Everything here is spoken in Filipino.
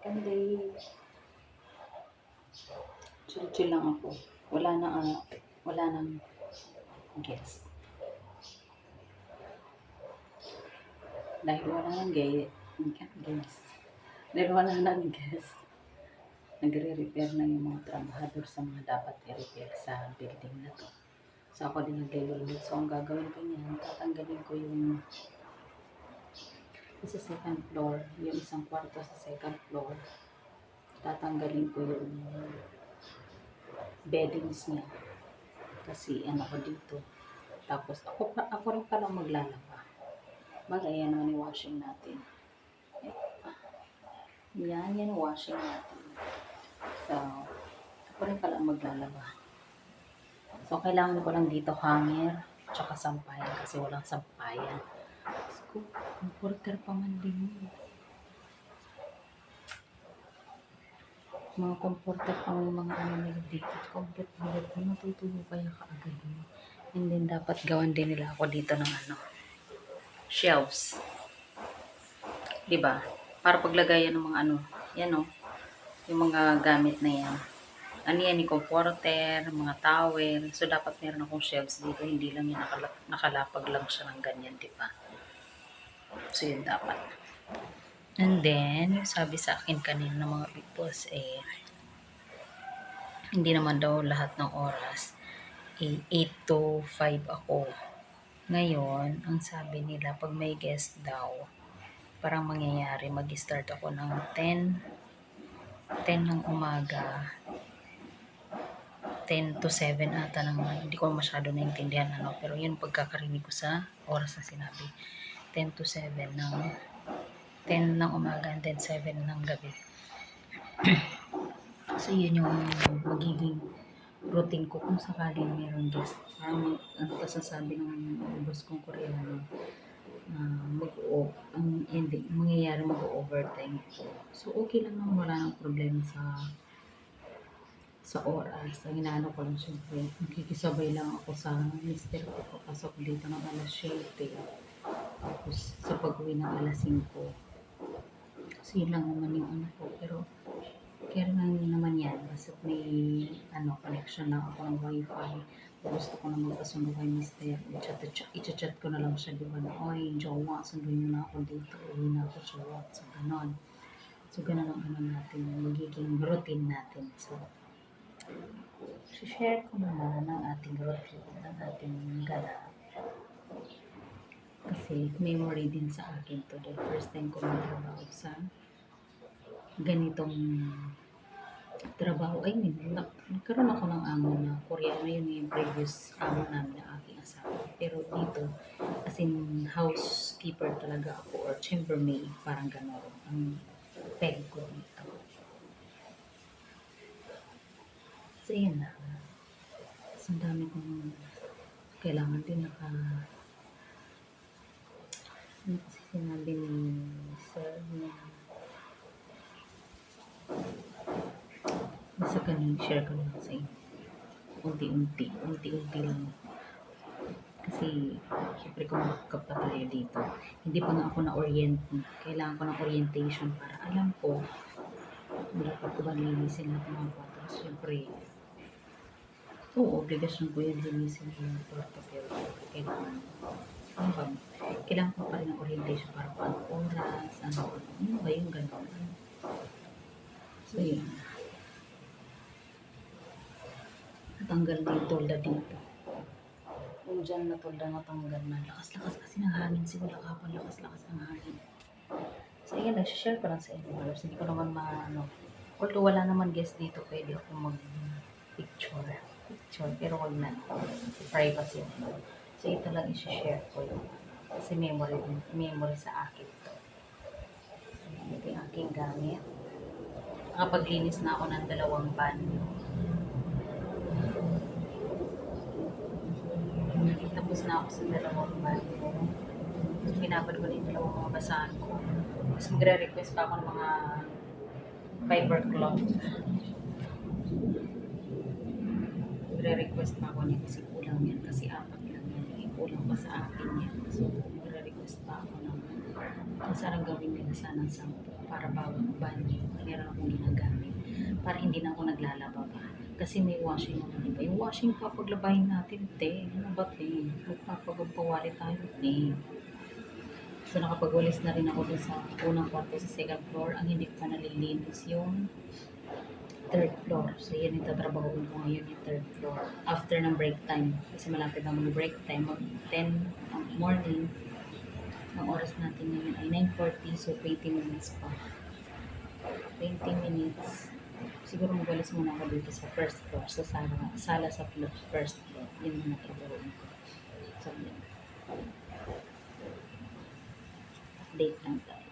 Hindi, chill lang ako. Wala na, wala nang guest. Dahil wala nang guest. Dahil wala nang guest. Nagre-repair na yung mga trabahador sa mga dapat i-repair sa building na to. So ako din naglilinis. So ang gagawin ko niyan, tatanggalin ko yung sa second floor, yung isang kwarto sa second floor. Tatanggalin ko yung beddings niya. Kasi ano ko dito. Tapos ako rin pala maglalaba. Bagay yan naman yung washing natin. Yan yung washing natin. So, ako rin pala maglalaba. So, kailangan ko lang dito hanger, tsaka sampayan kasi walang sampayan. So, comforter pa man din yun. Mga comforter pa may mga ano nila dito. Complete bullet na matutubo kaya kaagad yun. And then, dapat gawan din nila ako dito ng ano, shelves. Diba? Para paglagayan ng mga ano, yan o, yung mga gamit na yan. Ano yan, yung comforter, mga towel. So, dapat meron akong shelves dito. Hindi lang yung nakalapag lang siya ng ganyan, diba? So, yun dapat. And then, yung sabi sa akin kanina ng mga big boss, hindi naman daw lahat ng oras, 8 to 5 ako. Ngayon, ang sabi nila, pag may guest daw, parang mangyayari, mag-start ako ng 10 ng umaga, 10 to 7 ata naman. Hindi ko masyado naintindihan ano, pero yun pagkakarinig ko sa oras na sinabi. 10 to 7 ng 10 ng umaga and then 7 ng gabi. So yun yung magiging routine ko kung sakaling mayroong guest. Parang ano to sasabi ng boss kong Koreano, ang ending, mangyayari mag-overtime. So okay lang naman, wala nang problema sa oras. Ang inaano ko lang syempre, nakikisabay lang ako sa mister ko papasok dito ng alas 7. Tapos sa pag-uwi ng alas 5. Kasi yun lang naman yung ano ko. Pero kaya lang naman yan. Basta may connection lang ako ng wifi. Gusto ko na magpasundo kay mister. I-chat ko na lang siya. Diba na, oy, jowa, sundo nyo na ako dito. Uwi na ako, jowa. So, ganon. So, ganon ang ano natin. Magiging routine natin. So, share ko naman ang ating routine, ang ating gala. Kasi memory din sa akin to. The first time ko magtrabaho sa ganitong trabaho. Ay, nagkaroon ako ng amo na Koreano, yun yung previous amo namin na aking asawa. Pero dito, as in housekeeper talaga ako or chambermaid, parang gano'n ang peg ko dito. So, yun na. So, ang dami kong kailangan din ano kasi sinabi ni sir na basta ganun, share ko lang sa inyo. Unti-unti lang. Kasi, syempre kung makakap pa tayo dito, hindi pa nga ako na-orient. Kailangan ko ng orientation para alam ko, dapat ko ba linisin natin mga kwarto. Syempre, obligasyon ko yun linisin yung kwarto. Pero, kailangan ko pa rin ng orientation para kung ano oras, ano ba yung gano'n. So, yun. Natanggal na yung tolda dito. Yung dyan na tolda natanggal na. Lakas-lakas kasi ng hangin. Siguro kapag lakas-lakas ng hangin. So, yan. Nag-share ko lang sa inyo. Hindi ko naman although wala naman guest dito, pwede ako mag-picture. Pero wag na. Privacy. So, ito lang i-share ko yun. Kasi memory sa akin to. Ito yung aking gamit. Nakapaglinis na ako ng 2 banyo. Tapos na ako sa 2 banyo. Tapos pinapad ko na yung 2 mga basahan ko. Tapos magre-request pa ako ng mga fiber cloth. Magre-request pa ako niya kasi kulang yan. Kasi 4 lang yan. Kulang pa sa akin yan. So, magre-request pa ako ng sanang gawin nila sanang sampo para bawat banyo meron akong ginagamit para hindi na ako naglalaba pa. Kasi may washing naman, diba? Yung washing papaglabahin natin, te. Ano ba, te? Magpapagpawali tayo, te. So, nakapagwalis na rin ako dun sa unang kwarto sa second floor. Ang hindi ko pa nalilinis yung third floor. So, yan yung tatrabahoin ko ngayon, yung third floor. After ng break time. Kasi malapit na mag-break time. Mag 10 ng morning. Ang oras natin ngayon ay 9:40. So, 20 minutes pa. 20 minutes. Siguro magwalis muna ako dito sa first floor. Sa sala sa first floor. Yun muna tatrabahoin ko. So, yun. Update lang tayo.